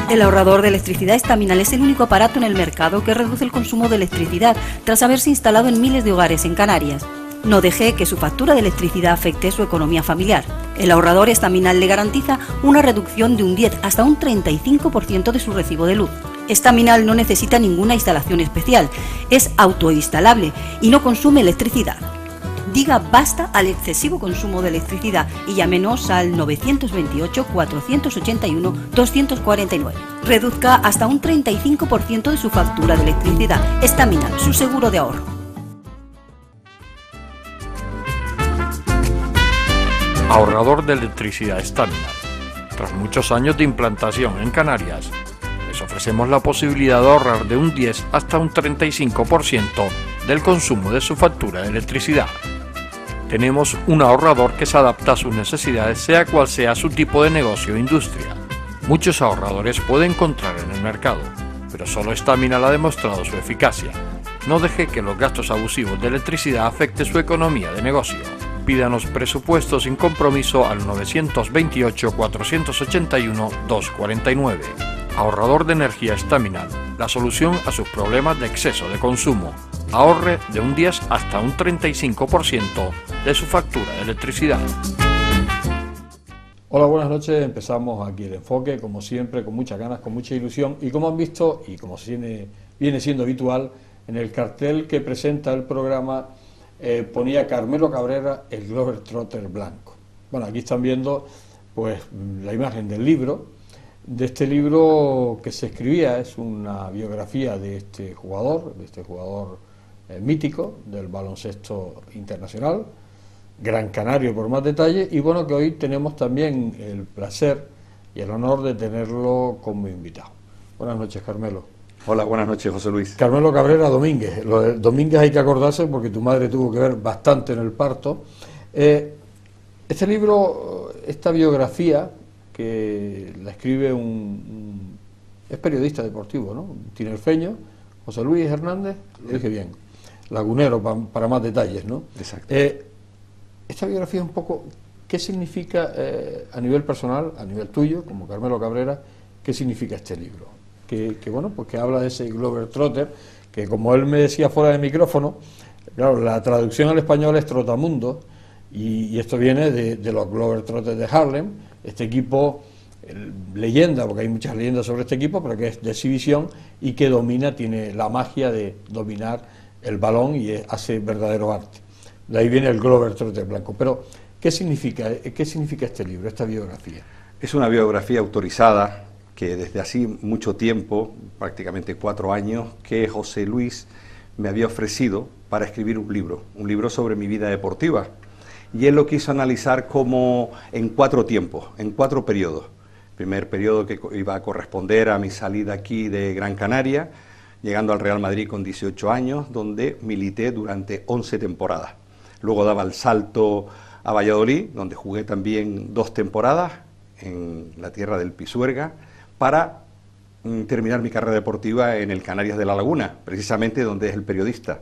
El ahorrador de electricidad Estaminal es el único aparato en el mercado que reduce el consumo de electricidad tras haberse instalado en miles de hogares en Canarias. No deje que su factura de electricidad afecte su economía familiar. El ahorrador Estaminal le garantiza una reducción de un 10 hasta un 35% de su recibo de luz. Estaminal no necesita ninguna instalación especial, es autoinstalable y no consume electricidad. Diga basta al excesivo consumo de electricidad y llámenos al 928-481-249. Reduzca hasta un 35% de su factura de electricidad. Estaminal, su seguro de ahorro. Ahorrador de electricidad Estaminal. Tras muchos años de implantación en Canarias, les ofrecemos la posibilidad de ahorrar de un 10 hasta un 35% del consumo de su factura de electricidad. Tenemos un ahorrador que se adapta a sus necesidades, sea cual sea su tipo de negocio o industria. Muchos ahorradores puede encontrar en el mercado, pero solo Estaminal ha demostrado su eficacia. No deje que los gastos abusivos de electricidad afecten su economía de negocio. Pídanos presupuestos sin compromiso al 928-481-249. Ahorrador de energía Estaminal, la solución a sus problemas de exceso de consumo. Ahorre de un 10 hasta un 35% de su factura de electricidad. Hola, buenas noches. Empezamos aquí el enfoque, como siempre, con muchas ganas, con mucha ilusión. Y como han visto, y como viene siendo habitual, en el cartel que presenta el programa ponía Carmelo Cabrera, el Globetrotter blanco. Bueno, aquí están viendo pues la imagen del libro. De este libro que se escribía, es una biografía de este jugador mítico del baloncesto internacional, gran canario por más detalles, y bueno, que hoy tenemos también el placer y el honor de tenerlo como invitado. Buenas noches, Carmelo. Hola, buenas noches, José Luis. Carmelo Cabrera Domínguez. Lo de Domínguez hay que acordarse porque tu madre tuvo que ver bastante en el parto. Este libro, esta biografía, que la escribe es periodista deportivo, ¿no? Un tinerfeño, José Luis Hernández, lo dije bien, lagunero para más detalles, ¿no? Exacto. Esta biografía un poco, ¿qué significa a nivel personal, a nivel tuyo, como Carmelo Cabrera, qué significa este libro? Que bueno, pues que habla de ese Globetrotter, que como él me decía fuera de micrófono, claro, la traducción al español es trotamundo, y esto viene de los Globetrotters de Harlem, este equipo, leyenda, porque hay muchas leyendas sobre este equipo, pero que es de exhibición y que tiene la magia de dominar el balón y hace verdadero arte. De ahí viene el Globetrotter blanco. Pero, ¿qué significa este libro, esta biografía? Es una biografía autorizada que desde hace mucho tiempo, prácticamente 4 años, que José Luis me había ofrecido para escribir un libro sobre mi vida deportiva. Y él lo quiso analizar como en 4 tiempos, en 4 periodos. Primer periodo que iba a corresponder a mi salida aquí de Gran Canaria, llegando al Real Madrid con 18 años, donde milité durante 11 temporadas. Luego daba el salto a Valladolid, donde jugué también 2 temporadas en la tierra del Pisuerga, para terminar mi carrera deportiva en el Canarias de la Laguna, precisamente donde es el periodista.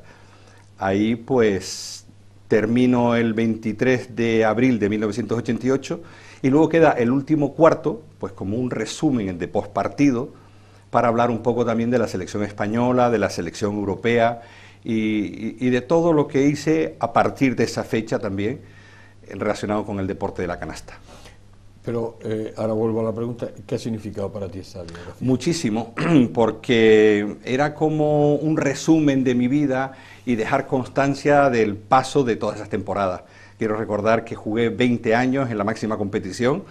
Ahí pues termino el 23 de abril de 1988 y luego queda el último cuarto, pues como un resumen de postpartido, para hablar un poco también de la selección española, de la selección europea y de todo lo que hice a partir de esa fecha también relacionado con el deporte de la canasta. Pero ahora vuelvo a la pregunta, ¿qué ha significado para ti esta biografía? Muchísimo, porque era como un resumen de mi vida y dejar constancia del paso de todas esas temporadas. Quiero recordar que jugué 20 años en la máxima competición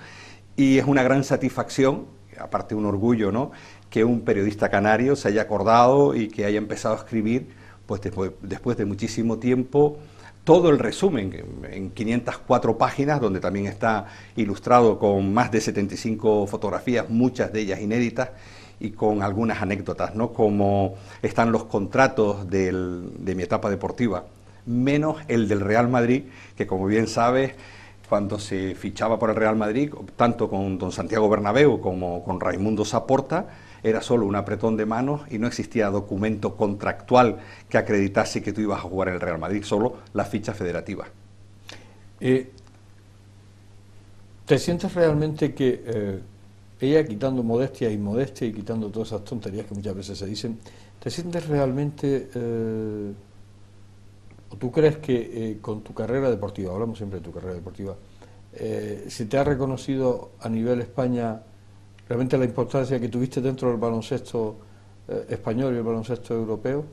y es una gran satisfacción, aparte un orgullo, ¿no?, que un periodista canario se haya acordado y que haya empezado a escribir, pues después de muchísimo tiempo, todo el resumen en 504 páginas, donde también está ilustrado con más de 75 fotografías, muchas de ellas inéditas, y con algunas anécdotas, ¿no?, como están los contratos de mi etapa deportiva, menos el del Real Madrid, que como bien sabes, cuando se fichaba por el Real Madrid, tanto con don Santiago Bernabéu como con Raimundo Saporta, era solo un apretón de manos y no existía documento contractual que acreditase que tú ibas a jugar en el Real Madrid, solo la ficha federativa. ¿Te sientes realmente que ella, quitando modestia e inmodestia y quitando todas esas tonterías que muchas veces se dicen, ¿te sientes realmente, o tú crees que con tu carrera deportiva, hablamos siempre de tu carrera deportiva, se te ha reconocido a nivel España realmente la importancia que tuviste dentro del baloncesto español y el baloncesto europeo?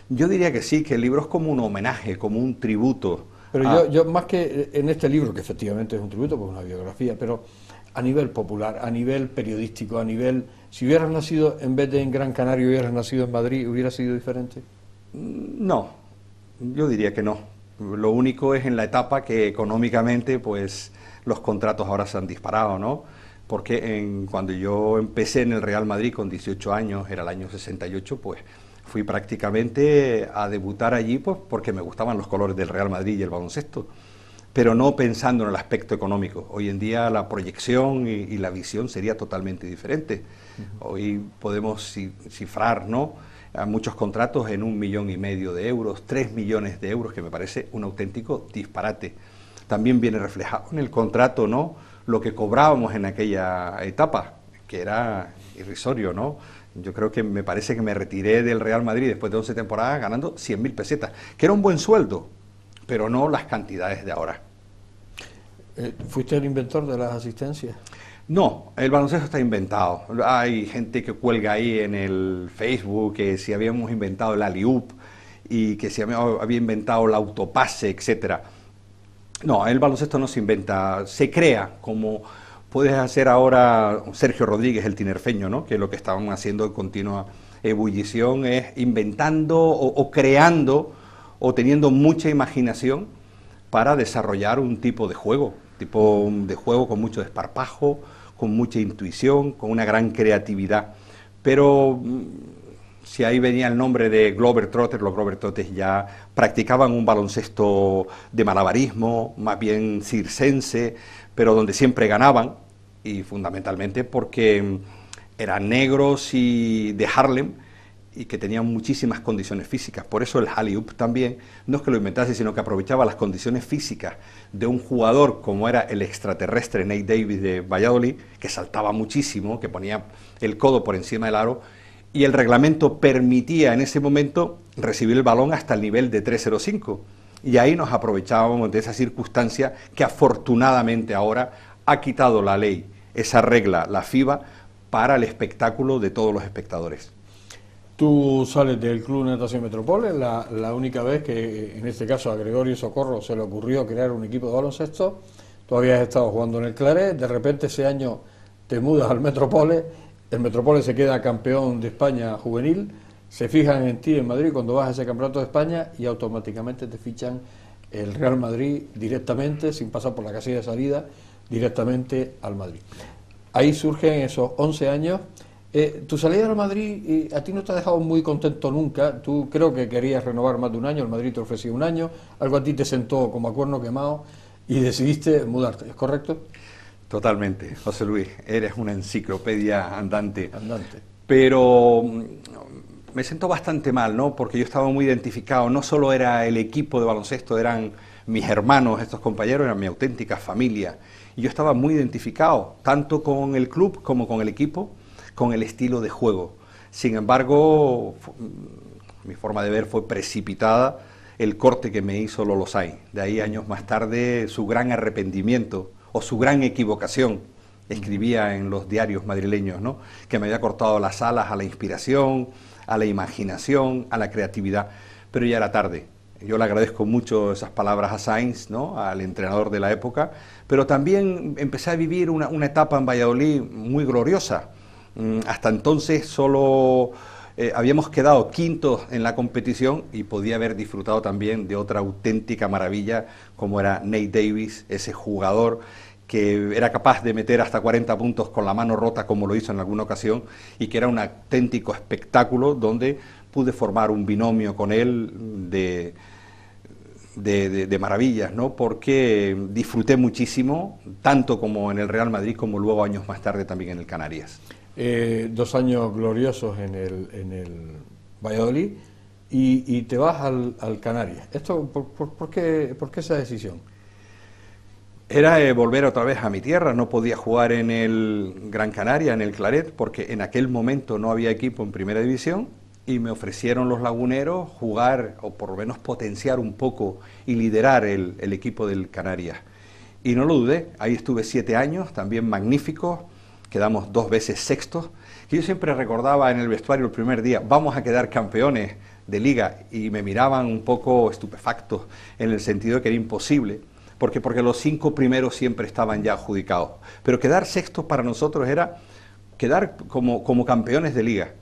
Yo diría que sí, que el libro es como un homenaje, como un tributo. Pero yo más que en este libro, que efectivamente es un tributo, pues una biografía, pero a nivel popular, a nivel periodístico, a nivel... Si hubieras nacido, en vez de en Gran Canaria, hubieras nacido en Madrid, ¿hubiera sido diferente? No, yo diría que no. Lo único es en la etapa que económicamente, pues, los contratos ahora se han disparado, ¿no? Porque cuando yo empecé en el Real Madrid con 18 años, era el año 68, pues fui prácticamente a debutar allí, pues porque me gustaban los colores del Real Madrid y el baloncesto, pero no pensando en el aspecto económico. Hoy en día la proyección y la visión sería totalmente diferente. Hoy podemos cifrar, ¿no?, a muchos contratos en 1,5 millones de euros, 3 millones de euros, que me parece un auténtico disparate. También viene reflejado en el contrato, ¿no?, lo que cobrábamos en aquella etapa, que era irrisorio, ¿no? Yo creo que me parece que me retiré del Real Madrid después de 11 temporadas ganando 100.000 pesetas, que era un buen sueldo, pero no las cantidades de ahora. ¿Fuiste el inventor de las asistencias? No, el baloncesto está inventado. Hay gente que cuelga ahí en el Facebook que si habíamos inventado el alley-oop y que si había inventado el autopase, etcétera. No, el baloncesto no se inventa, se crea, como puedes hacer ahora Sergio Rodríguez, el tinerfeño, ¿no?, que lo que estaban haciendo en continua ebullición es inventando o creando o teniendo mucha imaginación para desarrollar un tipo de juego con mucho desparpajo, con mucha intuición, con una gran creatividad. Pero si ahí venía el nombre de Globetrotters, los Globetrotters ya practicaban un baloncesto de malabarismo, más bien circense, pero donde siempre ganaban, y fundamentalmente porque eran negros y de Harlem, y que tenían muchísimas condiciones físicas. Por eso el alley-oop también no es que lo inventase, sino que aprovechaba las condiciones físicas de un jugador como era el extraterrestre Nate Davis de Valladolid, que saltaba muchísimo, que ponía el codo por encima del aro, y el reglamento permitía en ese momento recibir el balón hasta el nivel de 3.05. Y ahí nos aprovechábamos de esa circunstancia que afortunadamente ahora ha quitado la ley, esa regla, la FIBA, para el espectáculo de todos los espectadores. Tú sales del Club Natación Metrópoles, la única vez que en este caso a Gregorio Socorro se le ocurrió crear un equipo de baloncesto. Tú habías estado jugando en el Claret, de repente ese año te mudas al Metrópoles, el Metrópoles se queda campeón de España juvenil, se fijan en ti en Madrid cuando vas a ese campeonato de España y automáticamente te fichan el Real Madrid directamente, sin pasar por la casilla de salida, directamente al Madrid. Ahí surgen esos 11 años. Tu salida al Madrid a ti no te ha dejado muy contento nunca. Tú creo que querías renovar más de un año, el Madrid te ofrecía un año, algo a ti te sentó como a cuerno quemado y decidiste mudarte, ¿es correcto? Totalmente, José Luis, eres una enciclopedia andante. Andante. Pero me siento bastante mal, ¿no?, porque yo estaba muy identificado, no solo era el equipo de baloncesto, eran mis hermanos, estos compañeros, eran mi auténtica familia, y yo estaba muy identificado, tanto con el club como con el equipo, con el estilo de juego. Sin embargo, mi forma de ver fue precipitada el corte que me hizo Lolo Sainz. De ahí, años más tarde, su gran arrepentimiento o su gran equivocación. Escribía en los diarios madrileños, ¿no?, que me había cortado las alas a la inspiración, a la imaginación, a la creatividad, pero ya era tarde. Yo le agradezco mucho esas palabras a Sainz, ¿no?, al entrenador de la época, pero también empecé a vivir una etapa en Valladolid muy gloriosa. Hasta entonces solo habíamos quedado quintos en la competición y podía haber disfrutado también de otra auténtica maravilla como era Nate Davis, ese jugador que era capaz de meter hasta 40 puntos con la mano rota como lo hizo en alguna ocasión y que era un auténtico espectáculo donde pude formar un binomio con él de maravillas, ¿no?, porque disfruté muchísimo, tanto como en el Real Madrid como luego años más tarde también en el Canarias. 2 años gloriosos en el Valladolid y te vas al Canarias. ¿Esto por qué esa decisión? Era volver otra vez a mi tierra. No podía jugar en el Gran Canaria, en el Claret, porque en aquel momento no había equipo en primera división, y me ofrecieron los laguneros jugar, o por lo menos potenciar un poco y liderar el equipo del Canarias. Y no lo dudé, ahí estuve 7 años, también magníficos, quedamos 2 veces sextos, que yo siempre recordaba en el vestuario el primer día, vamos a quedar campeones de liga, y me miraban un poco estupefactos, en el sentido de que era imposible, porque los 5 primeros siempre estaban ya adjudicados. Pero quedar sextos para nosotros era quedar como campeones de liga.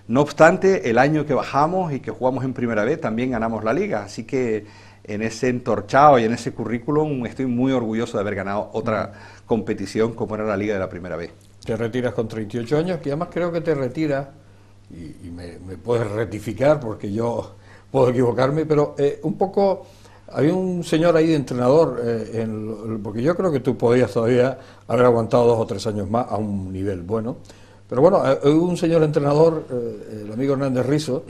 No obstante, el año que bajamos y que jugamos en Primera B también ganamos la liga, así que en ese entorchado y en ese currículum estoy muy orgulloso de haber ganado otra competición como era la Liga de la Primera B. Te retiras con 38 años, que además creo que te retiras, y me puedes rectificar porque yo puedo equivocarme, pero un poco... Había un señor ahí de entrenador, porque yo creo que tú podías todavía haber aguantado 2 o 3 años más a un nivel bueno. Pero bueno, hubo un señor entrenador, el amigo Hernández Rizo,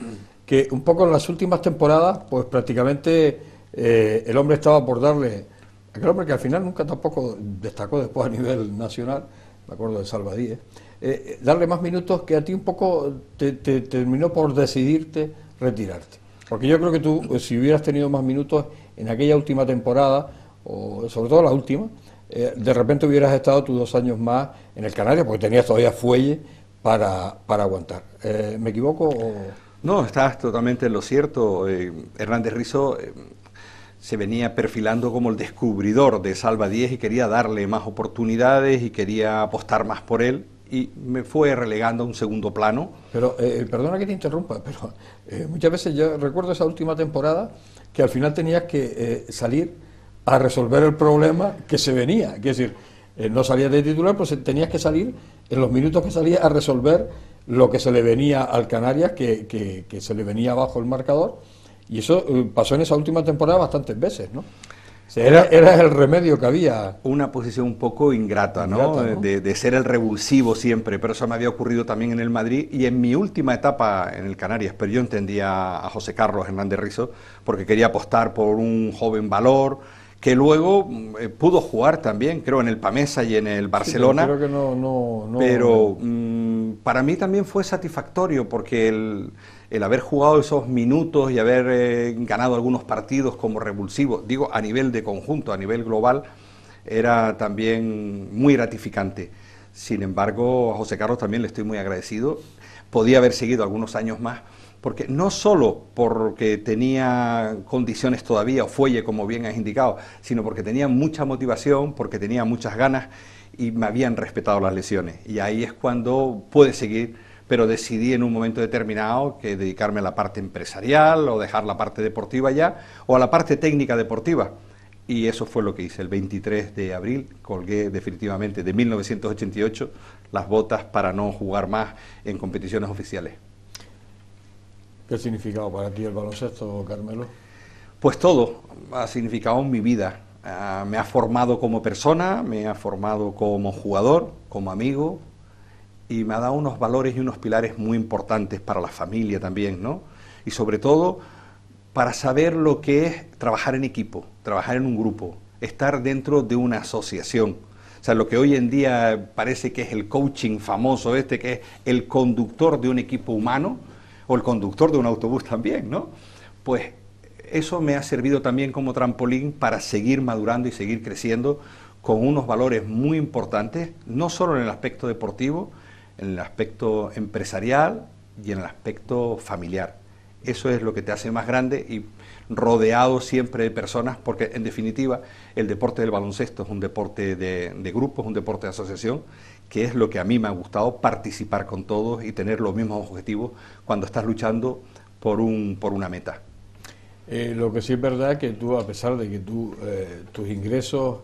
que un poco en las últimas temporadas, pues prácticamente el hombre estaba por darle, aquel hombre que al final nunca tampoco destacó después a nivel nacional, me acuerdo de Salva Díez, darle más minutos, que a ti un poco te terminó por decidirte retirarte. Porque yo creo que tú, si hubieras tenido más minutos en aquella última temporada, o sobre todo la última, de repente hubieras estado tus 2 años más en el Canarias, porque tenías todavía fuelle para aguantar. ¿Me equivoco? No, estás totalmente en lo cierto. Hernández Rizo se venía perfilando como el descubridor de Salva Díez y quería darle más oportunidades y quería apostar más por él, y me fue relegando a un segundo plano. Pero, perdona que te interrumpa, pero muchas veces yo recuerdo esa última temporada que al final tenías que salir a resolver el problema que se venía. Es decir, no salías de titular, pues tenías que salir, en los minutos que salías, a resolver lo que se le venía al Canarias, que se le venía abajo el marcador, y eso pasó en esa última temporada bastantes veces, ¿no? O sea, era el remedio que había. Una posición un poco ingrata, ¿no? De ser el revulsivo siempre, pero eso me había ocurrido también en el Madrid y en mi última etapa en el Canarias. Pero yo entendía a José Carlos Hernández Rizo porque quería apostar por un joven valor que luego pudo jugar también, creo, en el Pamesa y en el Barcelona. Sí, creo que no. Pero para mí también fue satisfactorio porque el haber jugado esos minutos y haber ganado algunos partidos como revulsivo, digo, a nivel de conjunto, a nivel global, era también muy gratificante. Sin embargo, a José Carlos también le estoy muy agradecido. Podía haber seguido algunos años más, porque no solo porque tenía condiciones todavía, o fuelle, como bien has indicado, sino porque tenía mucha motivación, porque tenía muchas ganas y me habían respetado las lesiones. Y ahí es cuando pude seguir, pero decidí en un momento determinado que dedicarme a la parte empresarial o dejar la parte deportiva ya, o a la parte técnica deportiva. Y eso fue lo que hice. El 23 de abril colgué definitivamente de 1988 las botas para no jugar más en competiciones oficiales. ¿Qué ha significado para ti el baloncesto, Carmelo? Pues todo ha significado en mi vida. Me ha formado como persona, me ha formado como jugador, como amigo, y me ha dado unos valores y unos pilares muy importantes para la familia también, ¿no? Y sobre todo para saber lo que es trabajar en equipo, trabajar en un grupo, estar dentro de una asociación. O sea, lo que hoy en día parece que es el coaching famoso que es el conductor de un equipo humano, o el conductor de un autobús también, ¿no? Pues eso me ha servido también como trampolín para seguir madurando y seguir creciendo con unos valores muy importantes, no solo en el aspecto deportivo, en el aspecto empresarial y en el aspecto familiar. Eso es lo que te hace más grande y rodeado siempre de personas, porque en definitiva el deporte del baloncesto es un deporte de grupo, es un deporte de asociación, que es lo que a mí me ha gustado, participar con todos y tener los mismos objetivos cuando estás luchando por una meta. Lo que sí es verdad que tú, a pesar de que tus ingresos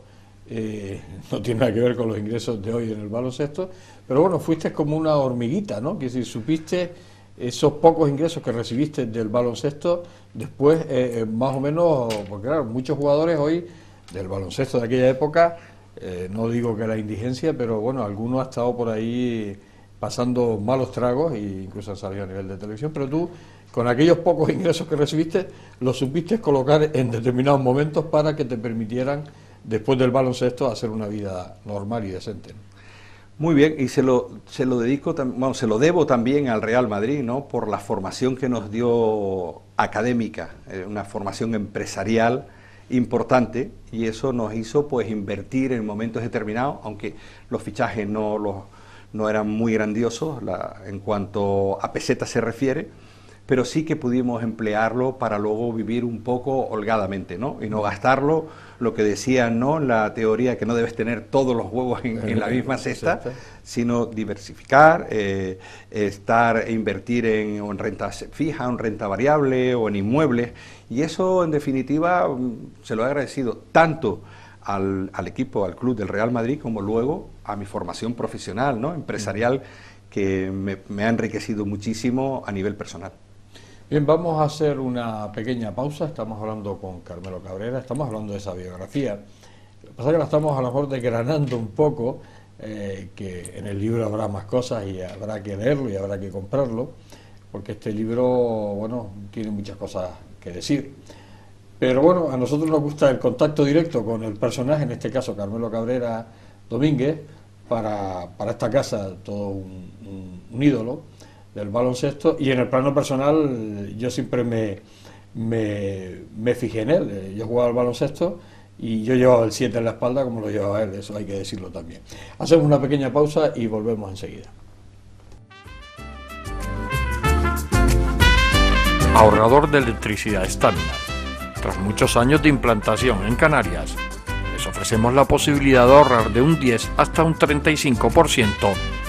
no tienen nada que ver con los ingresos de hoy en el baloncesto, pero bueno, fuiste como una hormiguita, ¿no? Que si supiste esos pocos ingresos que recibiste del baloncesto, después más o menos, porque claro, muchos jugadores hoy del baloncesto de aquella época, no digo que la indigencia, pero bueno, algunos han estado por ahí pasando malos tragos e incluso han salido a nivel de televisión, pero tú, con aquellos pocos ingresos que recibiste, los supiste colocar en determinados momentos para que te permitieran después del baloncesto, a hacer una vida normal y decente, ¿no? Muy bien, y se lo dedico, bueno, se lo debo también al Real Madrid, ¿no? Por la formación que nos dio académica, una formación empresarial importante, y eso nos hizo pues invertir en momentos determinados, aunque los fichajes no eran muy grandiosos en cuanto a pesetas se refiere, pero sí que pudimos emplearlo para luego vivir un poco holgadamente, ¿no? Y no gastarlo, lo que decían, ¿no?, la teoría que no debes tener todos los huevos en la misma cesta, sino diversificar, invertir en renta fija, en renta variable o en inmuebles, y eso en definitiva se lo he agradecido tanto al equipo, al club del Real Madrid, como luego a mi formación profesional, ¿no?, empresarial, que me ha enriquecido muchísimo a nivel personal. Bien, vamos a hacer una pequeña pausa. Estamos hablando con Carmelo Cabrera, estamos hablando de esa biografía. Lo que pasa es que la estamos a lo mejor desgranando un poco, que en el libro habrá más cosas y habrá que leerlo y habrá que comprarlo, porque este libro, bueno, tiene muchas cosas que decir. Pero bueno, a nosotros nos gusta el contacto directo con el personaje, en este caso Carmelo Cabrera Domínguez, para esta casa, todo un ídolo del baloncesto, y en el plano personal yo siempre me fijé en él. Yo jugaba al baloncesto y yo llevaba el 7 en la espalda como lo llevaba él, eso hay que decirlo también. Hacemos una pequeña pausa y volvemos enseguida. Ahorrador de electricidad Estamina. Tras muchos años de implantación en Canarias, les ofrecemos la posibilidad de ahorrar de un 10 hasta un 35%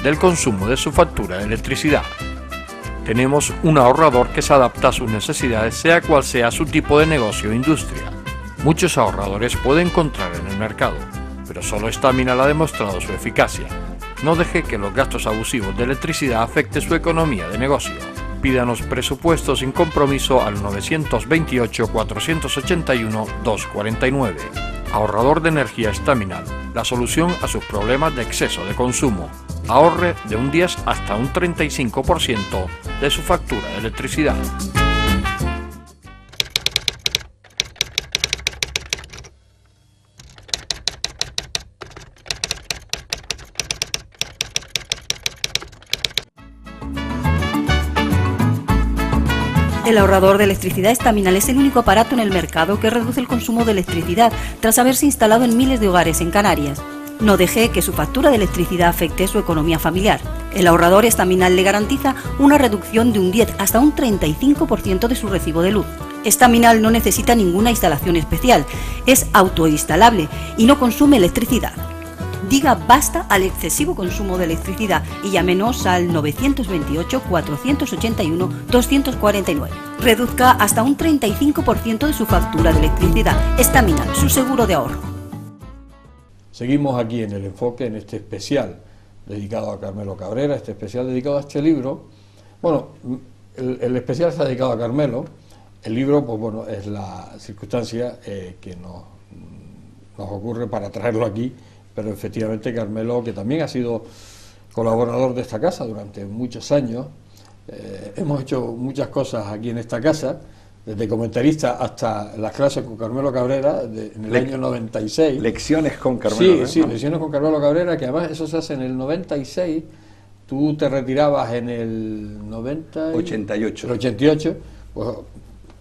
del consumo de su factura de electricidad. Tenemos un ahorrador que se adapta a sus necesidades, sea cual sea su tipo de negocio o industria. Muchos ahorradores puede encontrar en el mercado, pero solo Estamina ha demostrado su eficacia. No deje que los gastos abusivos de electricidad afecten su economía de negocio. Pídanos presupuesto sin compromiso al 921-481-249. Ahorrador de energía Estamina, la solución a sus problemas de exceso de consumo. Ahorre de un 10 hasta un 35% de su factura de electricidad. El ahorrador de electricidad Estaminal es el único aparato en el mercado que reduce el consumo de electricidad tras haberse instalado en miles de hogares en Canarias. No deje que su factura de electricidad afecte su economía familiar. El ahorrador Estaminal le garantiza una reducción de un 10 hasta un 35% de su recibo de luz. Estaminal no necesita ninguna instalación especial, es autoinstalable y no consume electricidad. Diga basta al excesivo consumo de electricidad y llámenos al 928-481-249. Reduzca hasta un 35% de su factura de electricidad. Estaminal, su seguro de ahorro. Seguimos aquí en El Enfoque, en este especial dedicado a Carmelo Cabrera, este especial dedicado a este libro. Bueno, el especial está dedicado a Carmelo. El libro, pues bueno, es la circunstancia que nos ocurre para traerlo aquí. Pero efectivamente Carmelo, que también ha sido colaborador de esta casa durante muchos años, hemos hecho muchas cosas aquí en esta casa, desde comentarista hasta las clases con Carmelo Cabrera en el año 96. Lecciones con Carmelo. Sí, lecciones con Carmelo Cabrera, que además eso se hace en el 96, tú te retirabas en el 88. El 88, pues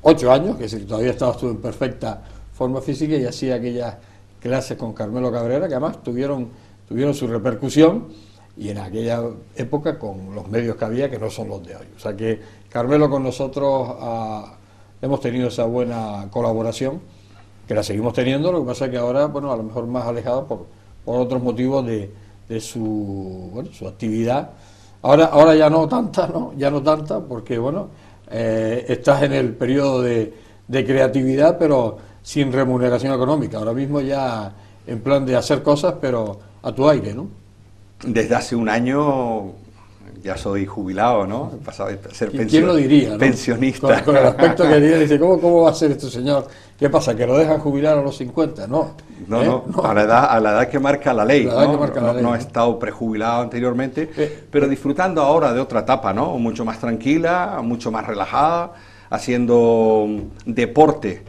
8 años, que todavía estabas tú en perfecta forma física y hacía aquellas clases con Carmelo Cabrera, que además tuvieron su repercusión, y en aquella época con los medios que había, que no son los de hoy. O sea que Carmelo con nosotros hemos tenido esa buena colaboración, que la seguimos teniendo, lo que pasa es que ahora, bueno, a lo mejor más alejado por otros motivos de su actividad. Ahora ya no tanta, ¿no? Ya no tanta, porque bueno, estás en el periodo de creatividad, pero sin remuneración económica. Ahora mismo ya en plan de hacer cosas, pero a tu aire, ¿no? Desde hace un año ya soy jubilado, ¿no? He pasado de ser ¿Quién lo diría, ¿no? Pensionista. Con el aspecto que tiene, dice, ¿cómo va a ser este señor? ¿Qué pasa? ¿Que lo dejan jubilar a los 50? No. No. A la edad que marca la ley. No he estado prejubilado anteriormente, pero disfrutando ahora de otra etapa, ¿no? Mucho más tranquila, mucho más relajada, haciendo deporte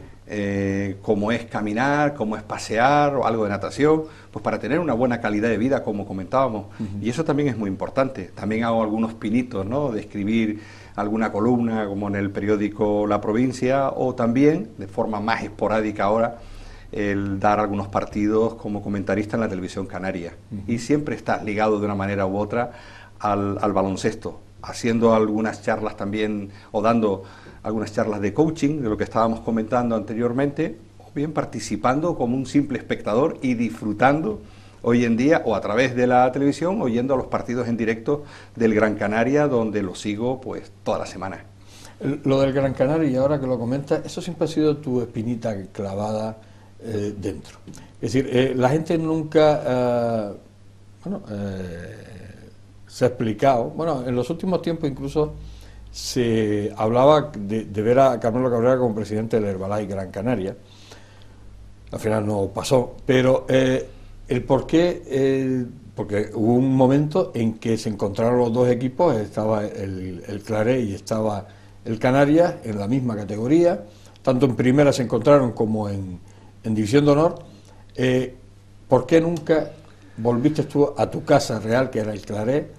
como es caminar, como es pasear o algo de natación, pues para tener una buena calidad de vida, como comentábamos. Y eso también es muy importante. También hago algunos pinitos, ¿no?, de escribir alguna columna, como en el periódico La Provincia, o también, de forma más esporádica ahora, el dar algunos partidos como comentarista en la televisión canaria. Y siempre estás ligado de una manera u otra al baloncesto, haciendo algunas charlas también, o dando algunas charlas de coaching, de lo que estábamos comentando anteriormente, o bien participando como un simple espectador y disfrutando hoy en día, o a través de la televisión, oyendo a los partidos en directo del Gran Canaria, donde lo sigo pues toda la semana. Lo del Gran Canaria, y ahora que lo comentas, eso siempre ha sido tu espinita clavada dentro. Es decir, la gente nunca se ha explicado, bueno, en los últimos tiempos incluso se hablaba de ver a Carmelo Cabrera como presidente del Herbalife Gran Canaria. Al final no pasó, pero el por qué, porque hubo un momento en que se encontraron los dos equipos, estaba el Claret y estaba el Canarias en la misma categoría, tanto en primera se encontraron como en División de Honor. ¿Por qué nunca volviste tú a tu casa real, que era el Claret?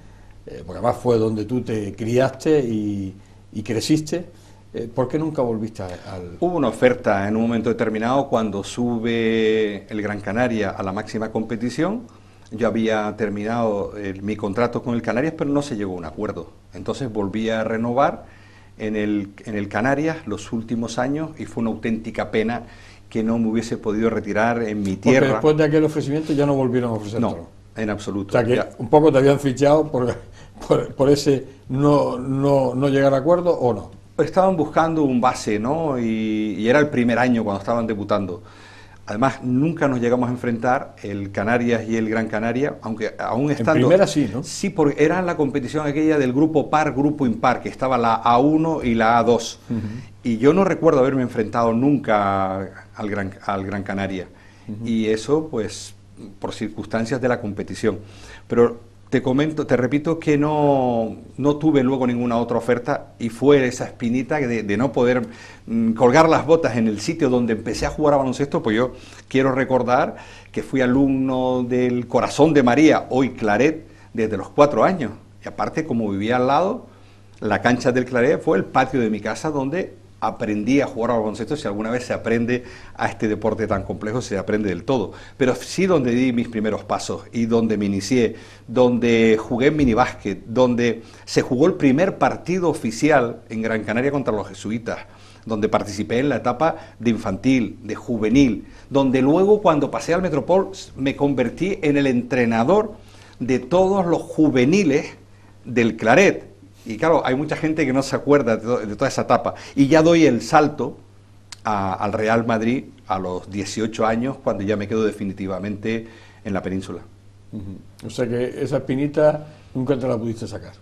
Porque además fue donde tú te criaste y creciste. ¿Por qué nunca volviste al...? Hubo una oferta en un momento determinado cuando sube el Gran Canaria a la máxima competición. Yo había terminado mi contrato con el Canarias, pero no se llegó a un acuerdo. Entonces volví a renovar en el Canarias los últimos años, y fue una auténtica pena que no me hubiese podido retirar en mi tierra. Porque después de aquel ofrecimiento ya no volvieron a ofrecerlo. No, en absoluto. O sea que un poco te habían fichado por ese no llegar a acuerdo, ¿o no? Estaban buscando un base, ¿no? Y era el primer año cuando estaban debutando. Además, nunca nos llegamos a enfrentar, el Canarias y el Gran Canaria, aunque aún estando... En primera sí, ¿no? Sí, porque era la competición aquella del grupo par, grupo impar, que estaba la A1 y la A2. Y yo no recuerdo haberme enfrentado nunca al Gran Canaria. Y eso, pues, por circunstancias de la competición. Pero te repito que no tuve luego ninguna otra oferta, y fue esa espinita de no poder colgar las botas en el sitio donde empecé a jugar a baloncesto. Pues yo quiero recordar que fui alumno del Corazón de María, hoy Claret, desde los 4 años. Y aparte, como vivía al lado, la cancha del Claret fue el patio de mi casa donde aprendí a jugar a baloncesto. Si alguna vez se aprende a este deporte tan complejo, se aprende del todo. Pero sí donde di mis primeros pasos y donde me inicié, donde jugué en minibásquet, donde se jugó el primer partido oficial en Gran Canaria contra los jesuitas, donde participé en la etapa de infantil, de juvenil, donde luego cuando pasé al Metropol me convertí en el entrenador de todos los juveniles del Claret. Y claro, hay mucha gente que no se acuerda de toda esa etapa. Y ya doy el salto al Real Madrid a los 18 años, cuando ya me quedo definitivamente en la península. O sea que esa espinita nunca te la pudiste sacar.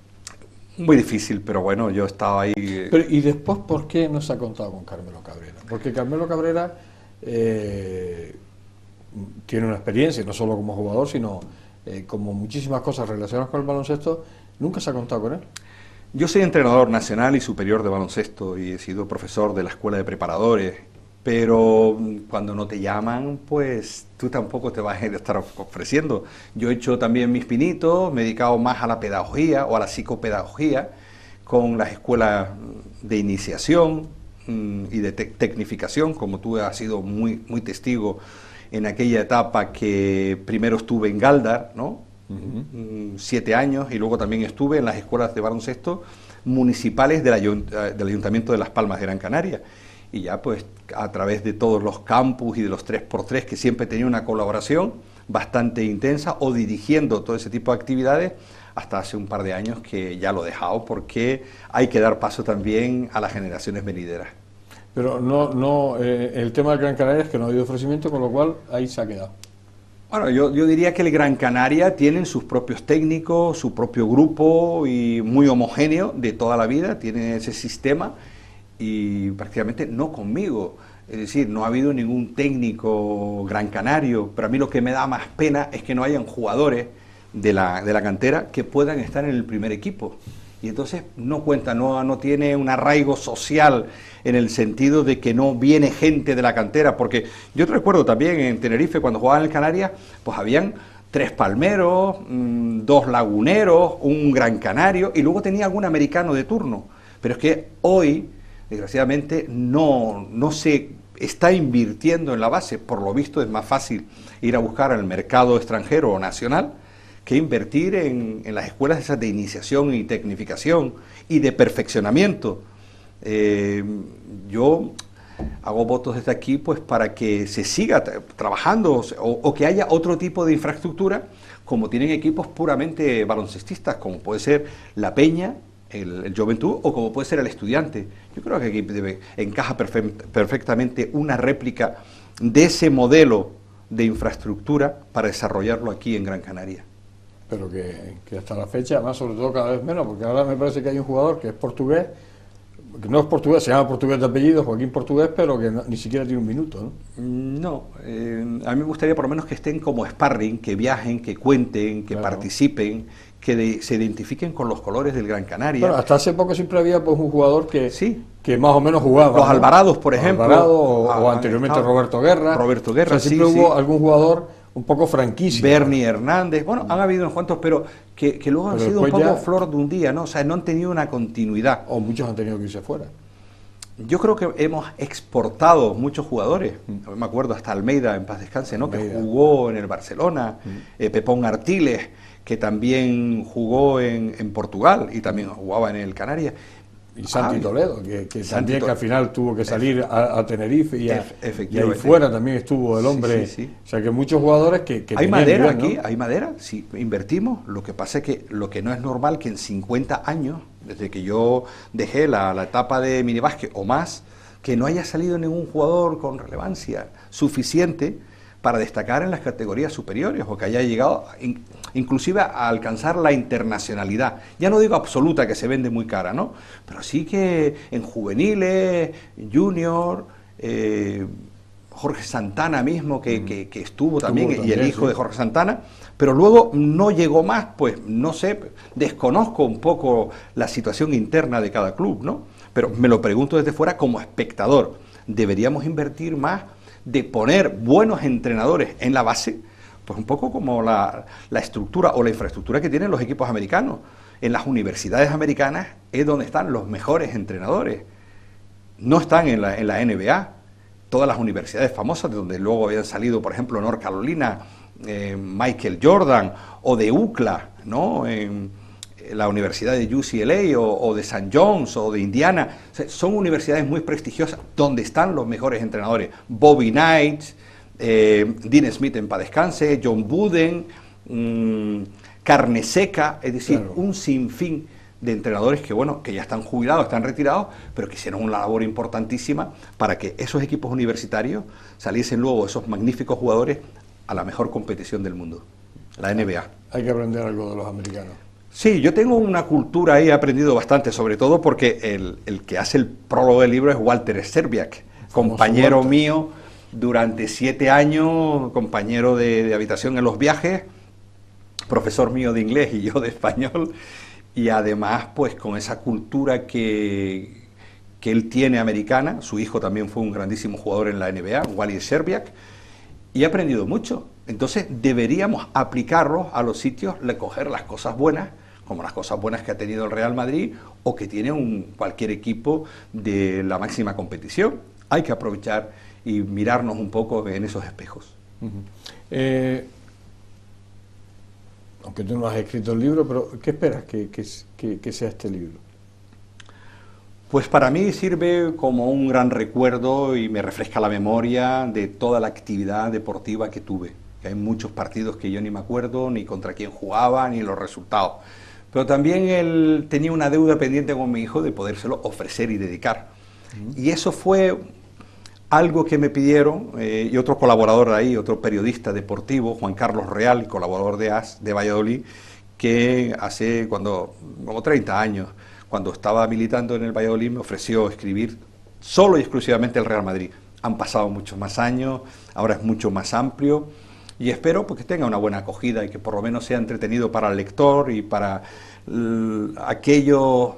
Muy difícil, pero bueno, yo estaba ahí... Pero, ¿y después por qué no se ha contado con Carmelo Cabrera? Porque Carmelo Cabrera tiene una experiencia, no solo como jugador, sino como muchísimas cosas relacionadas con el baloncesto. ¿Nunca se ha contado con él? Yo soy entrenador nacional y superior de baloncesto y he sido profesor de la escuela de preparadores, pero cuando no te llaman, pues tú tampoco te vas a estar ofreciendo. Yo he hecho también mis pinitos, me he dedicado más a la pedagogía o a la psicopedagogía con las escuelas de iniciación y de tecnificación, como tú has sido muy testigo en aquella etapa que primero estuve en Galdar, ¿no? 7 años, y luego también estuve en las escuelas de baloncesto municipales del Ayuntamiento de Las Palmas de Gran Canaria, y ya pues a través de todos los campus y de los 3x3, que siempre tenía una colaboración bastante intensa, o dirigiendo todo ese tipo de actividades, hasta hace un par de años que ya lo he dejado, porque hay que dar paso también a las generaciones venideras. Pero el tema del Gran Canaria es que no ha habido ofrecimiento, con lo cual ahí se ha quedado. Bueno, yo diría que el Gran Canaria tienen sus propios técnicos, su propio grupo, y muy homogéneo de toda la vida, tiene ese sistema, y prácticamente no conmigo. Es decir, no ha habido ningún técnico gran canario, pero a mí lo que me da más pena es que no hayan jugadores de la cantera que puedan estar en el primer equipo. y entonces no cuenta, no tiene un arraigo social en el sentido de que no viene gente de la cantera, porque yo te recuerdo también en Tenerife cuando jugaba en el Canarias, pues habían 3 palmeros, 2 laguneros, un gran canario y luego tenía algún americano de turno, pero es que hoy desgraciadamente no se está invirtiendo en la base, por lo visto es más fácil ir a buscar al mercado extranjero o nacional que invertir en las escuelas esas de iniciación y tecnificación y de perfeccionamiento. Yo hago votos desde aquí pues para que se siga trabajando o que haya otro tipo de infraestructura, como tienen equipos puramente baloncestistas, como puede ser la Peña, el Juventud, o como puede ser el Estudiante. Yo creo que aquí encaja perfectamente una réplica de ese modelo de infraestructura para desarrollarlo aquí en Gran Canaria. Pero que hasta la fecha, además, sobre todo cada vez menos, porque ahora me parece que hay un jugador que es portugués, que no es portugués, se llama portugués de apellido, Joaquín Portugués, pero que ni siquiera tiene un minuto, ¿no? No, a mí me gustaría por lo menos que estén como sparring, que viajen, que cuenten, que participen, que se identifiquen con los colores del Gran Canaria. Bueno, hasta hace poco siempre había pues un jugador que, sí, que más o menos jugaba. Los Alvarados, por ejemplo. Alvarado, o anteriormente Roberto Guerra. Roberto Guerra, o sea, siempre hubo algún jugador un poco franquicia. Bernie Hernández, bueno, han habido unos cuantos, pero que luego han sido un poco flor de un día, ¿no? O sea, no han tenido una continuidad. O muchos han tenido que irse fuera. Yo creo que hemos exportado muchos jugadores. Me acuerdo hasta Almeida, en paz descanse, ¿no? Almeida, que jugó en el Barcelona. Pepón Artiles, que también jugó en Portugal y también jugaba en el Canarias. Y Santi Toledo, que también que al final tuvo que salir a Tenerife y ahí fuera también estuvo el hombre. Sí, sí. O sea que muchos jugadores que hay madera nivel, aquí, ¿no? Hay madera, si invertimos. Lo que pasa es que lo que no es normal que en 50 años, desde que yo dejé la etapa de minibásquet o más, que no haya salido ningún jugador con relevancia suficiente para destacar en las categorías superiores o que haya llegado inclusive a alcanzar la internacionalidad. Ya no digo absoluta, que se vende muy cara, ¿no? Pero sí que en juveniles, junior, Jorge Santana mismo, que estuvo también, y el hijo de Jorge Santana, pero luego no llegó más, pues no sé, desconozco un poco la situación interna de cada club, ¿no? Pero me lo pregunto desde fuera como espectador. ¿Deberíamos invertir más de poner buenos entrenadores en la base? Pues un poco como la estructura o la infraestructura que tienen los equipos americanos. En las universidades americanas es donde están los mejores entrenadores. No están en la NBA. Todas las universidades famosas, de donde luego habían salido, por ejemplo, North Carolina, Michael Jordan, o de UCLA, ¿no? En la Universidad de UCLA o de St. John's o de Indiana. O sea, son universidades muy prestigiosas donde están los mejores entrenadores. Bobby Knight, Dean Smith en paz descanse, John Wooden, Carne Seca, es decir, claro, un sinfín de entrenadores que, bueno, que ya están jubilados, están retirados, pero que hicieron una labor importantísima para que esos equipos universitarios saliesen luego esos magníficos jugadores a la mejor competición del mundo, la NBA. Hay que aprender algo de los americanos. Sí, yo tengo una cultura ahí, he aprendido bastante, sobre todo porque el que hace el prólogo del libro es Walter Szczerbiak, compañero mío durante 7 años, compañero de habitación en los viajes, profesor mío de inglés y yo de español, y además pues con esa cultura que él tiene americana. Su hijo también fue un grandísimo jugador en la NBA, Wally Szczerbiak, y he aprendido mucho. Entonces deberíamos aplicarlos a los sitios, coger las cosas buenas, como las cosas buenas que ha tenido el Real Madrid o que tiene cualquier equipo de la máxima competición. Hay que aprovechar y mirarnos un poco en esos espejos. Aunque tú no has escrito el libro, pero ¿qué esperas que sea este libro? Pues para mí sirve como un gran recuerdo y me refresca la memoria de toda la actividad deportiva que tuve. Hay muchos partidos que yo ni me acuerdo, ni contra quién jugaba, ni los resultados. Pero también él tenía una deuda pendiente con mi hijo de podérselo ofrecer y dedicar. Y eso fue algo que me pidieron, y otro colaborador ahí, otro periodista deportivo, Juan Carlos Real, colaborador de AS de Valladolid, que hace como 30 años, cuando estaba militando en el Valladolid, me ofreció escribir solo y exclusivamente el Real Madrid. Han pasado muchos más años, ahora es mucho más amplio, y espero pues, que tenga una buena acogida y que por lo menos sea entretenido para el lector y para aquellos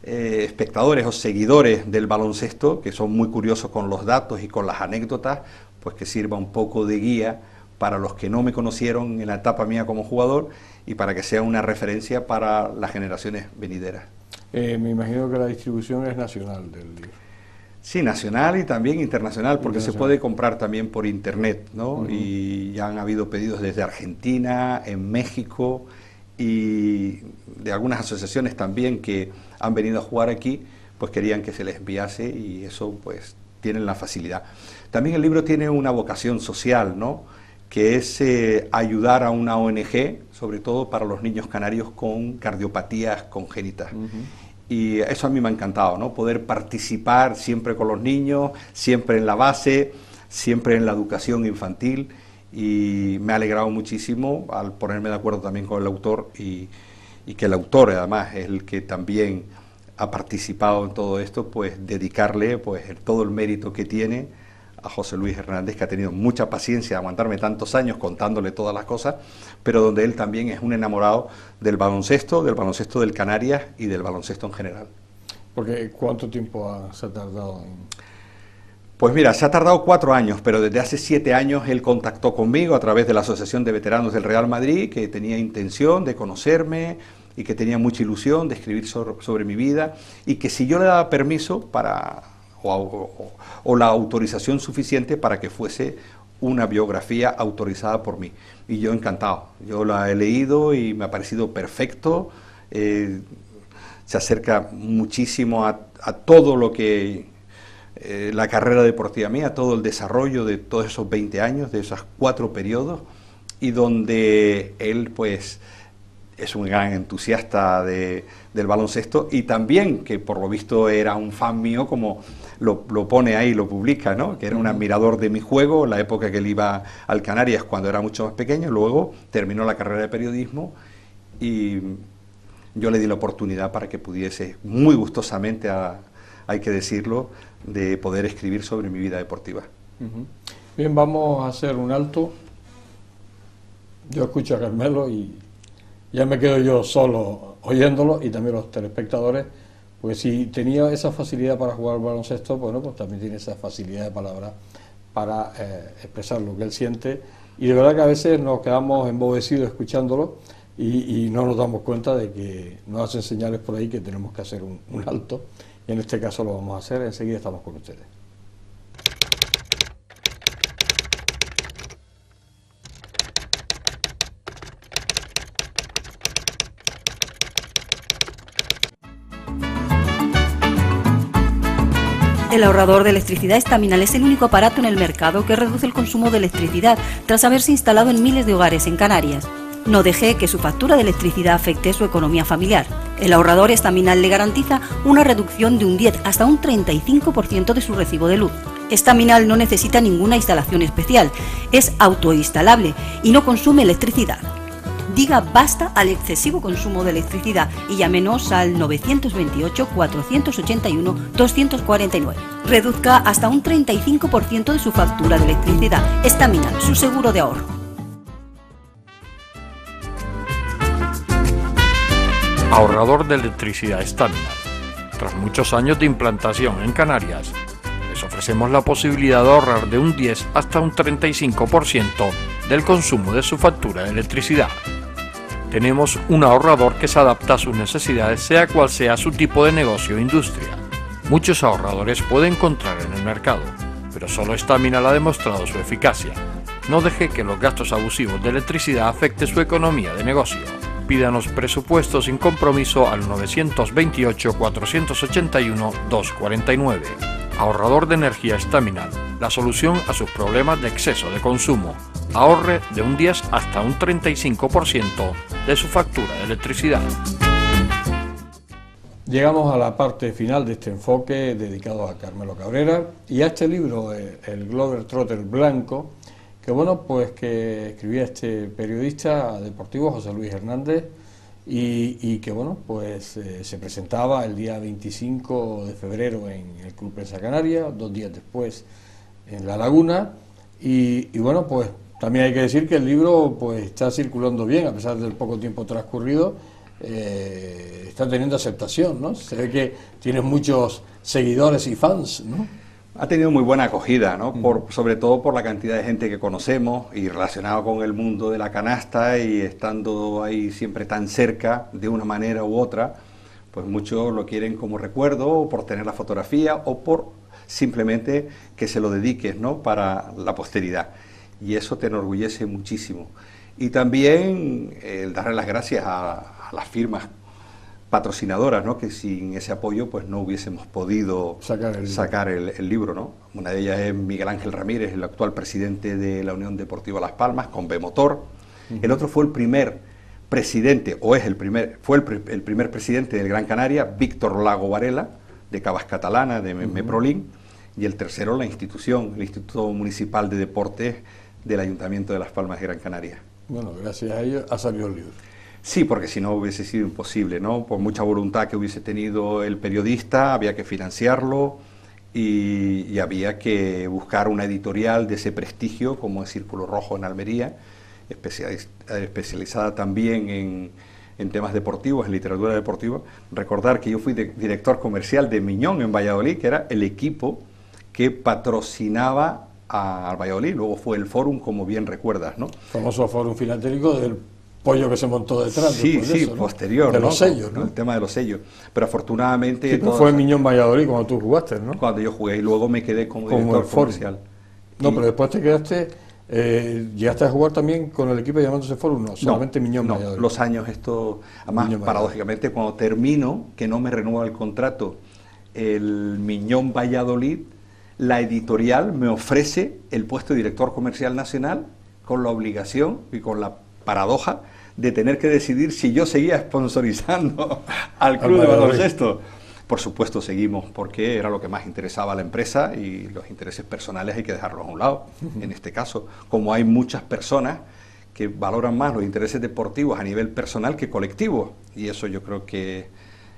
espectadores o seguidores del baloncesto que son muy curiosos con los datos y con las anécdotas, pues que sirva un poco de guía para los que no me conocieron en la etapa mía como jugador y para que sea una referencia para las generaciones venideras. Me imagino que la distribución es nacional del libro. Sí, nacional y también internacional, porque se puede comprar también por internet, ¿no? Y ya han habido pedidos desde Argentina, en México y de algunas asociaciones también que han venido a jugar aquí, pues querían que se les enviase y eso pues tienen la facilidad. También el libro tiene una vocación social, ¿no? Que es ayudar a una ONG, sobre todo para los niños canarios con cardiopatías congénitas. Y eso a mí me ha encantado, ¿no? Poder participar siempre con los niños, siempre en la base, siempre en la educación infantil, y me ha alegrado muchísimo al ponerme de acuerdo también con el autor y que el autor además es el que también ha participado en todo esto, pues dedicarle pues todo el mérito que tiene a José Luis Hernández, que ha tenido mucha paciencia de aguantarme tantos años contándole todas las cosas, pero donde él también es un enamorado del baloncesto del Canarias y del baloncesto en general. Porque ¿cuánto tiempo se ha tardado en...? Pues mira, se ha tardado 4 años, pero desde hace 7 años él contactó conmigo a través de la Asociación de Veteranos del Real Madrid, que tenía intención de conocerme y que tenía mucha ilusión de escribir sobre mi vida, y que si yo le daba permiso para o la autorización suficiente para que fuese una biografía autorizada por mí. Y yo encantado, yo la he leído y me ha parecido perfecto, se acerca muchísimo a todo lo que... la carrera deportiva mía, todo el desarrollo de todos esos 20 años, de esos 4 periodos, y donde él pues es un gran entusiasta del baloncesto y también que por lo visto era un fan mío, como lo pone ahí, lo publica, ¿no? Que era un admirador de mi juego en la época que él iba al Canarias cuando era mucho más pequeño. Luego terminó la carrera de periodismo y yo le di la oportunidad para que pudiese muy gustosamente, hay que decirlo, de poder escribir sobre mi vida deportiva. Bien, vamos a hacer un alto. Yo escucho a Carmelo y ya me quedo yo solo oyéndolo, y también los telespectadores, pues si tenía esa facilidad para jugar al baloncesto, bueno, pues también tiene esa facilidad de palabra para expresar lo que él siente, y de verdad que a veces nos quedamos embobecidos escuchándolo y no nos damos cuenta de que nos hacen señales por ahí que tenemos que hacer un alto. Y en este caso lo vamos a hacer, enseguida estamos con ustedes. El ahorrador de electricidad estaminal es el único aparato en el mercado que reduce el consumo de electricidad tras haberse instalado en miles de hogares en Canarias. No deje que su factura de electricidad afecte su economía familiar. El ahorrador estaminal le garantiza una reducción de un 10 hasta un 35% de su recibo de luz. Estaminal no necesita ninguna instalación especial, es autoinstalable y no consume electricidad. Diga basta al excesivo consumo de electricidad y llámenos al 928-481-249. Reduzca hasta un 35% de su factura de electricidad. Estaminal, su seguro de ahorro. Ahorrador de electricidad Estaminal. Tras muchos años de implantación en Canarias, les ofrecemos la posibilidad de ahorrar de un 10 hasta un 35% del consumo de su factura de electricidad. Tenemos un ahorrador que se adapta a sus necesidades, sea cual sea su tipo de negocio o industria. Muchos ahorradores puede encontrar en el mercado, pero solo Estaminal ha demostrado su eficacia. No deje que los gastos abusivos de electricidad afecten su economía de negocio. Pídanos presupuesto sin compromiso al 928-481-249. Ahorrador de energía Estaminal, la solución a sus problemas de exceso de consumo. Ahorre de un 10 hasta un 35% de su factura de electricidad. Llegamos a la parte final de este enfoque dedicado a Carmelo Cabrera y a este libro, el Globetrotter Blanco, que bueno, pues que escribía este periodista deportivo José Luis Hernández y que bueno, pues se presentaba el día 25 de febrero en el Club Prensa Canaria, 2 días después en La Laguna y bueno, pues También hay que decir que el libro pues está circulando bien, a pesar del poco tiempo transcurrido, está teniendo aceptación, ¿no? Se ve que tienes muchos seguidores y fans, ¿no? Ha tenido muy buena acogida, ¿no? Sobre todo por la cantidad de gente que conocemos y relacionado con el mundo de la canasta y estando ahí siempre tan cerca de una manera u otra, pues muchos lo quieren como recuerdo, o por tener la fotografía o por simplemente que se lo dediques, ¿no? Para la posteridad. Y eso te enorgullece muchísimo. Y también el darle las gracias a las firmas patrocinadoras, ¿no? Que sin ese apoyo pues no hubiésemos podido sacar el libro, ¿no? Una de ellas es Miguel Ángel Ramírez, el actual presidente de la Unión Deportiva Las Palmas, con B-Motor. El otro fue el primer presidente, o es el primer, fue el primer presidente del Gran Canaria, Víctor Lago Varela, de Cabas Catalana, de Meprolín, y el tercero la institución, el Instituto Municipal de Deportes del Ayuntamiento de Las Palmas de Gran Canaria. Bueno, gracias a ellos ha salido el libro. Sí, porque si no hubiese sido imposible, ¿no? Por mucha voluntad que hubiese tenido el periodista, había que financiarlo y había que buscar una editorial de ese prestigio, como es Círculo Rojo en Almería, especializada también en temas deportivos, en literatura deportiva. Recordar que yo fui director comercial de Miñón en Valladolid, que era el equipo que patrocinaba al Valladolid, luego fue el Fórum, como bien recuerdas, ¿no? Famoso Fórum Filatélico del pollo que se montó detrás. Sí, sí, eso, ¿no? Posterior. De ¿no? los sellos, ¿no? El tema de los sellos. Pero afortunadamente... Sí, pero fue en Miñón Valladolid cuando tú jugaste, ¿no? Cuando yo jugué y luego me quedé como director comercial. No, pero después te quedaste... ¿llegaste a jugar también con el equipo llamándose Fórum? No, solamente Miñón Valladolid. Los años esto... Además, paradójicamente, cuando termino, que no me renueva el contrato, el Miñón Valladolid, la editorial me ofrece el puesto de director comercial nacional con la obligación y con la paradoja de tener que decidir si yo seguía sponsorizando al club de baloncesto. Por supuesto seguimos, porque era lo que más interesaba a la empresa y los intereses personales hay que dejarlos a un lado. En este caso, como hay muchas personas que valoran más los intereses deportivos a nivel personal que colectivo, y eso yo creo que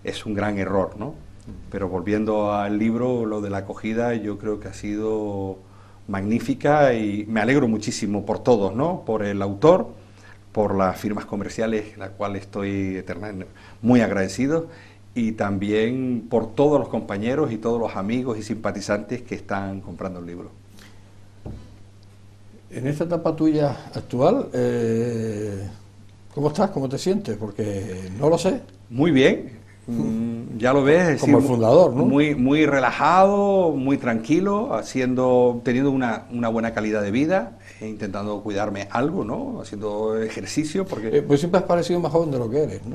es un gran error, ¿no? Pero volviendo al libro, lo de la acogida yo creo que ha sido magnífica y me alegro muchísimo por todos, ¿no? Por el autor, por las firmas comerciales, la cual estoy eternamente muy agradecido, y también por todos los compañeros y todos los amigos y simpatizantes que están comprando el libro. En esta etapa tuya actual, ¿cómo estás? ¿Cómo te sientes? Porque no lo sé. Muy bien, ya lo ves. Como el fundador, ¿no? Muy relajado, muy tranquilo, teniendo una buena calidad de vida, intentando cuidarme algo, ¿no? Haciendo ejercicio, porque... pues siempre has parecido más joven de lo que eres, ¿no?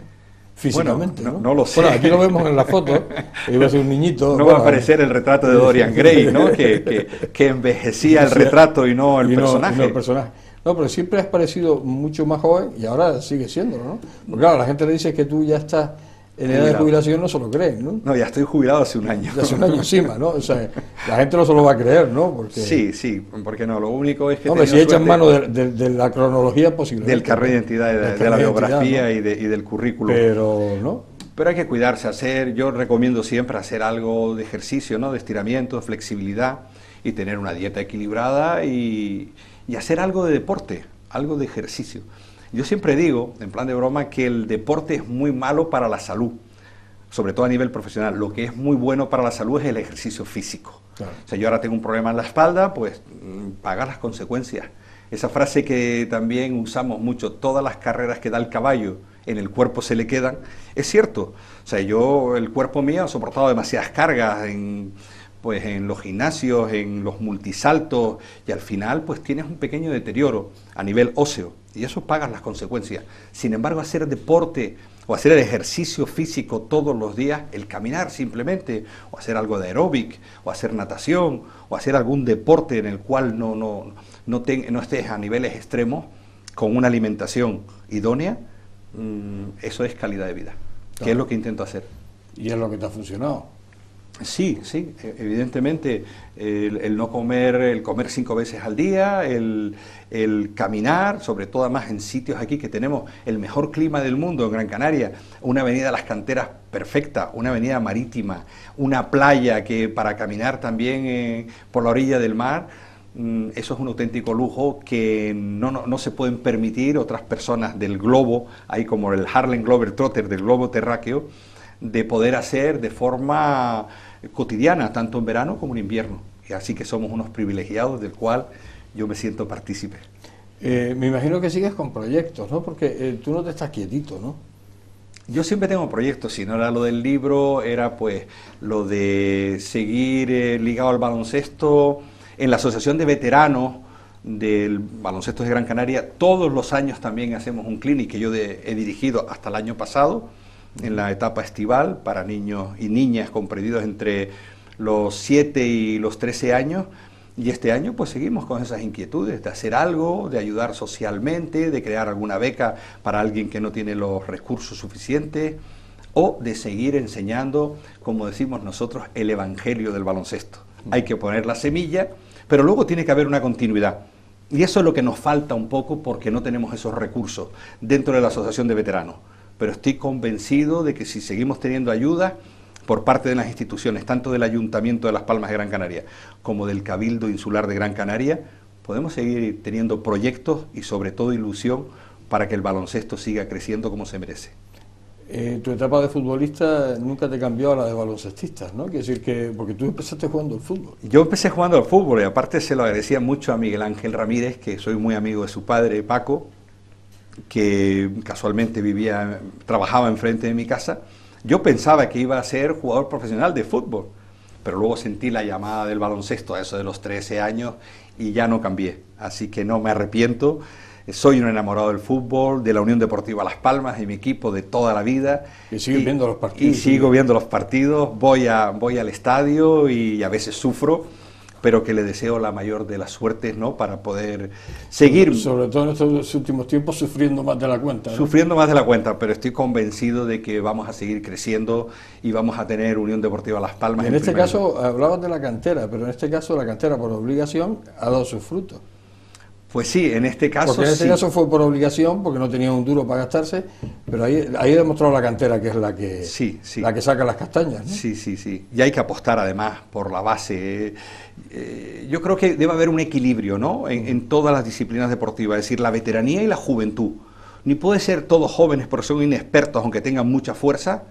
Físicamente, bueno, ¿no? No lo sé. Bueno, aquí lo vemos en la foto, iba a ser un niñito. No va a aparecer el retrato de Dorian Gray, ¿no? que envejecía el retrato y no el personaje. No el personaje. No, pero siempre has parecido mucho más joven y ahora sigue siendo, ¿no? Porque claro, la gente le dice que tú ya estás en edad de jubilación, no se lo creen, ¿no? No, ya estoy jubilado hace un año. Ya hace un año encima, ¿no? O sea, la gente no se lo va a creer, ¿no? Porque... Sí, porque no, lo único es que... Hombre, si echan mano de la cronología posible. Del carnet de identidad, de la biografía, ¿no? y del currículum. Pero, ¿no? Pero hay que cuidarse, yo recomiendo siempre hacer algo de ejercicio, ¿no? De estiramiento, de flexibilidad, y tener una dieta equilibrada y hacer algo de deporte, algo de ejercicio. Yo siempre digo, en plan de broma, que el deporte es muy malo para la salud, sobre todo a nivel profesional. Lo que es muy bueno para la salud es el ejercicio físico. Claro. O sea, yo ahora tengo un problema en la espalda, pues pagar las consecuencias. Esa frase que también usamos mucho, todas las carreras que da el caballo en el cuerpo se le quedan, es cierto. O sea, el cuerpo mío ha soportado demasiadas cargas en los gimnasios, en los multisaltos, y al final pues tienes un pequeño deterioro a nivel óseo, y eso pagas las consecuencias. Sin embargo, hacer deporte o hacer el ejercicio físico todos los días, el caminar simplemente, o hacer algo de aeróbic, o hacer natación, o hacer algún deporte en el cual no estés a niveles extremos, con una alimentación idónea, eso es calidad de vida, que es lo que intento hacer. Y es lo que te ha funcionado. Sí, evidentemente el no comer, el comer 5 veces al día, el caminar, sobre todo además en sitios aquí que tenemos el mejor clima del mundo, en Gran Canaria, una avenida Las Canteras perfecta, una avenida marítima, una playa que para caminar también por la orilla del mar, Eso es un auténtico lujo que no se pueden permitir otras personas del globo, ahí como el Harlem Globetrotter del globo terráqueo, de poder hacer de forma cotidiana, tanto en verano como en invierno. Y así que somos unos privilegiados del cual yo me siento partícipe. Me imagino que sigues con proyectos, ¿no? Porque tú no te estás quietito, ¿no? Yo siempre tengo proyectos, si no era lo del libro, era pues lo de seguir ligado al baloncesto. En la Asociación de Veteranos del Baloncesto de Gran Canaria, todos los años también hacemos un clinic que yo he dirigido hasta el año pasado, en la etapa estival, para niños y niñas comprendidos entre los 7 y los 13 años. Y este año pues seguimos con esas inquietudes de hacer algo, de ayudar socialmente, de crear alguna beca para alguien que no tiene los recursos suficientes, o de seguir enseñando, como decimos nosotros, el evangelio del baloncesto. Hay que poner la semilla, pero luego tiene que haber una continuidad. Y eso es lo que nos falta un poco porque no tenemos esos recursos dentro de la Asociación de Veteranos. Pero estoy convencido de que si seguimos teniendo ayuda por parte de las instituciones, tanto del Ayuntamiento de Las Palmas de Gran Canaria como del Cabildo Insular de Gran Canaria, podemos seguir teniendo proyectos y sobre todo ilusión para que el baloncesto siga creciendo como se merece. Tu etapa de futbolista nunca te cambió a la de baloncestista, ¿no? Quiere decir que, porque tú empezaste jugando al fútbol. Yo empecé jugando al fútbol y aparte se lo agradecía mucho a Miguel Ángel Ramírez, que soy muy amigo de su padre, Paco, que casualmente trabajaba enfrente de mi casa. Yo pensaba que iba a ser jugador profesional de fútbol, pero luego sentí la llamada del baloncesto a eso de los 13 años y ya no cambié. Así que no me arrepiento. Soy un enamorado del fútbol, de la Unión Deportiva Las Palmas, de mi equipo de toda la vida. Y sigues viendo los partidos. Y sigo viendo los partidos, voy al estadio y a veces sufro, pero que le deseo la mayor de las suertes, ¿no? Para poder seguir. Sobre todo en estos últimos tiempos sufriendo más de la cuenta, ¿no? Sufriendo más de la cuenta, pero estoy convencido de que vamos a seguir creciendo y vamos a tener Unión Deportiva Las Palmas. En este caso, hablabas de la cantera, pero en este caso la cantera por obligación ha dado sus frutos. Pues sí, en este caso porque en este caso fue por obligación, porque no tenía un duro para gastarse, pero ahí ha demostrado la cantera que es la que la que saca las castañas, ¿no? Sí. Y hay que apostar además por la base. Yo creo que debe haber un equilibrio, ¿no? En todas las disciplinas deportivas, es decir, la veteranía y la juventud. Ni puede ser todos jóvenes porque son inexpertos, aunque tengan mucha fuerza,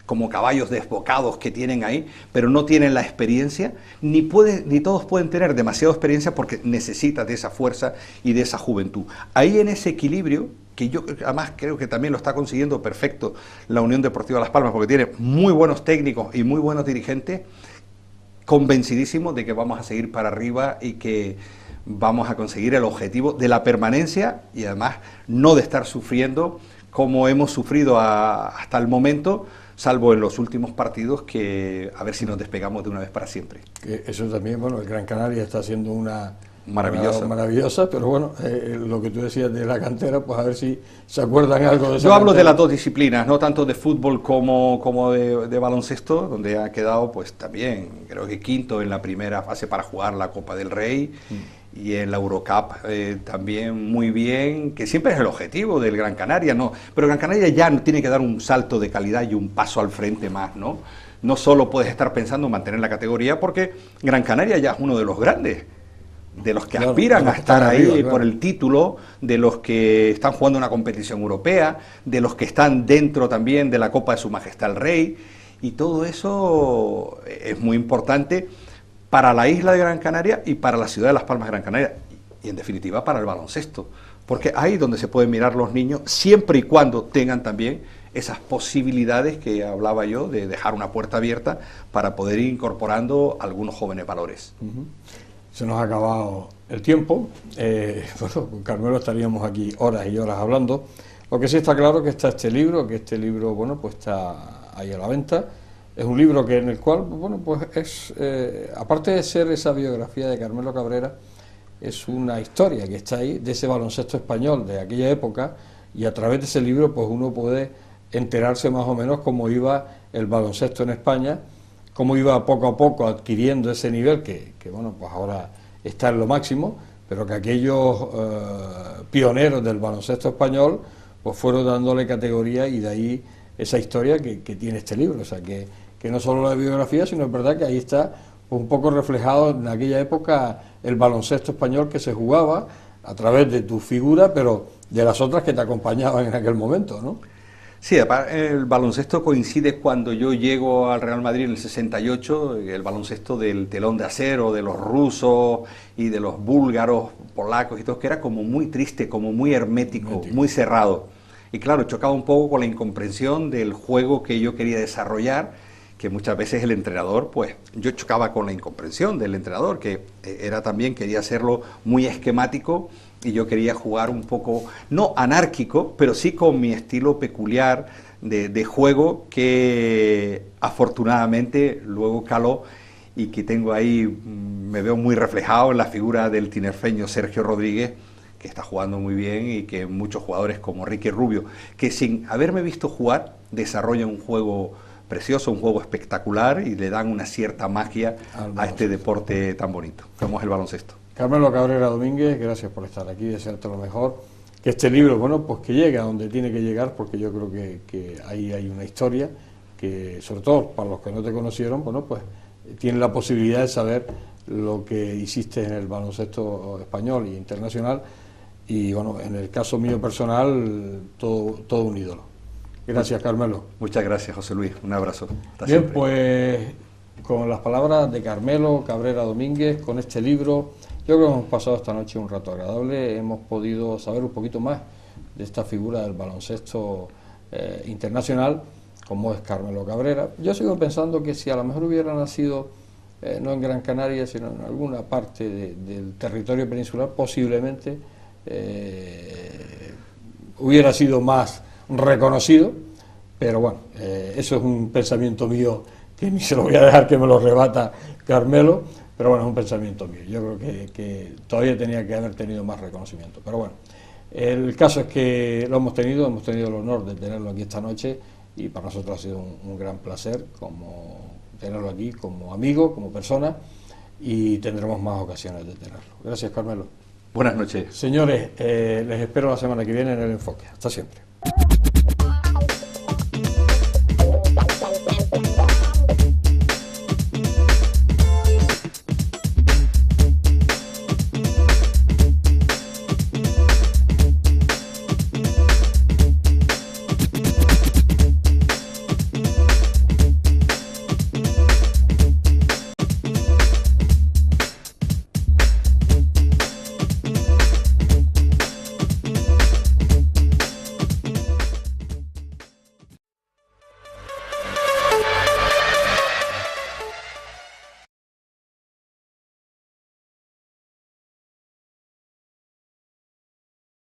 como caballos desbocados que tienen ahí, pero no tienen la experiencia, ni todos pueden tener demasiada experiencia porque necesitan de esa fuerza y de esa juventud. Ahí en ese equilibrio, que yo además creo que también lo está consiguiendo perfecto la Unión Deportiva Las Palmas, porque tiene muy buenos técnicos y muy buenos dirigentes, convencidísimo de que vamos a seguir para arriba y que vamos a conseguir el objetivo de la permanencia y además no de estar sufriendo como hemos sufrido hasta el momento, salvo en los últimos partidos, que a ver si nos despegamos de una vez para siempre. Que eso también, bueno, el Gran Canaria está haciendo una maravillosa, pero bueno, lo que tú decías de la cantera, pues a ver si se acuerdan algo de eso. Yo hablo de las dos disciplinas, no tanto de fútbol como de baloncesto, donde ha quedado pues también, creo que quinto en la primera fase para jugar la Copa del Rey. Y en la Eurocup también muy bien, que siempre es el objetivo del Gran Canaria, ¿no? Pero Gran Canaria ya tiene que dar un salto de calidad y un paso al frente más, ¿no? No solo puedes estar pensando en mantener la categoría, porque Gran Canaria ya es uno de los grandes, de los que aspiran a estar ahí por el título, de los que están jugando una competición europea, de los que están dentro también de la Copa de Su Majestad el Rey, y todo eso es muy importante para la isla de Gran Canaria y para la ciudad de Las Palmas de Gran Canaria, y en definitiva para el baloncesto, porque ahí es donde se pueden mirar los niños, siempre y cuando tengan también esas posibilidades que hablaba yo, de dejar una puerta abierta para poder ir incorporando algunos jóvenes valores. Se nos ha acabado el tiempo, bueno, con Carmelo estaríamos aquí horas y horas hablando. Lo que sí está claro que está este libro, bueno, pues está ahí a la venta. Es un libro en el cual, bueno, pues es, aparte de ser esa biografía de Carmelo Cabrera, es una historia que está ahí de ese baloncesto español de aquella época, y a través de ese libro pues uno puede enterarse más o menos cómo iba el baloncesto en España, cómo iba poco a poco adquiriendo ese nivel que bueno, pues ahora está en lo máximo, pero que aquellos pioneros del baloncesto español pues fueron dándole categoría, y de ahí esa historia que tiene este libro. O sea, que no solo la biografía, sino es verdad que ahí está pues un poco reflejado en aquella época el baloncesto español que se jugaba a través de tu figura, pero de las otras que te acompañaban en aquel momento, ¿no? Sí, el baloncesto coincide cuando yo llego al Real Madrid en el 68, el baloncesto del telón de acero, de los rusos y de los búlgaros, polacos y todo, que era como muy triste, como muy hermético, muy cerrado. Y claro, chocaba un poco con la incomprensión del juego que yo quería desarrollar, que muchas veces el entrenador, pues yo chocaba con la incomprensión del entrenador, que era también, quería hacerlo muy esquemático, y yo quería jugar un poco, no anárquico, pero sí con mi estilo peculiar de juego, que afortunadamente luego caló, y que tengo ahí, me veo muy reflejado en la figura del tinerfeño Sergio Rodríguez, que está jugando muy bien, y que muchos jugadores como Ricky Rubio, que sin haberme visto jugar, desarrollan un juego precioso, un juego espectacular, y le dan una cierta magia a este deporte tan bonito como es el baloncesto. Carmelo Cabrera Domínguez, gracias por estar aquí, desearte lo mejor, que este libro, bueno, pues que llegue a donde tiene que llegar, porque yo creo que ahí hay una historia que, sobre todo para los que no te conocieron, bueno, pues tienen la posibilidad de saber lo que hiciste en el baloncesto español e internacional, y bueno, en el caso mío personal, todo un ídolo. Gracias, Carmelo. Muchas gracias, José Luis, un abrazo. Hasta Bien, siempre. pues con las palabras de Carmelo Cabrera Domínguez, con este libro, yo creo que hemos pasado esta noche un rato agradable, hemos podido saber un poquito más de esta figura del baloncesto internacional, como es Carmelo Cabrera. Yo sigo pensando que si a lo mejor hubiera nacido, no en Gran Canaria, sino en alguna parte del territorio peninsular, posiblemente hubiera sido más reconocido, pero bueno, eso es un pensamiento mío que ni se lo voy a dejar que me lo rebata Carmelo, pero bueno, es un pensamiento mío. Yo creo que todavía tenía que haber tenido más reconocimiento, pero bueno, el caso es que lo hemos tenido el honor de tenerlo aquí esta noche, y para nosotros ha sido un gran placer como tenerlo aquí como amigo, como persona, y tendremos más ocasiones de tenerlo. Gracias, Carmelo. Buenas noches. Señores, les espero la semana que viene en El Enfoque. Hasta siempre.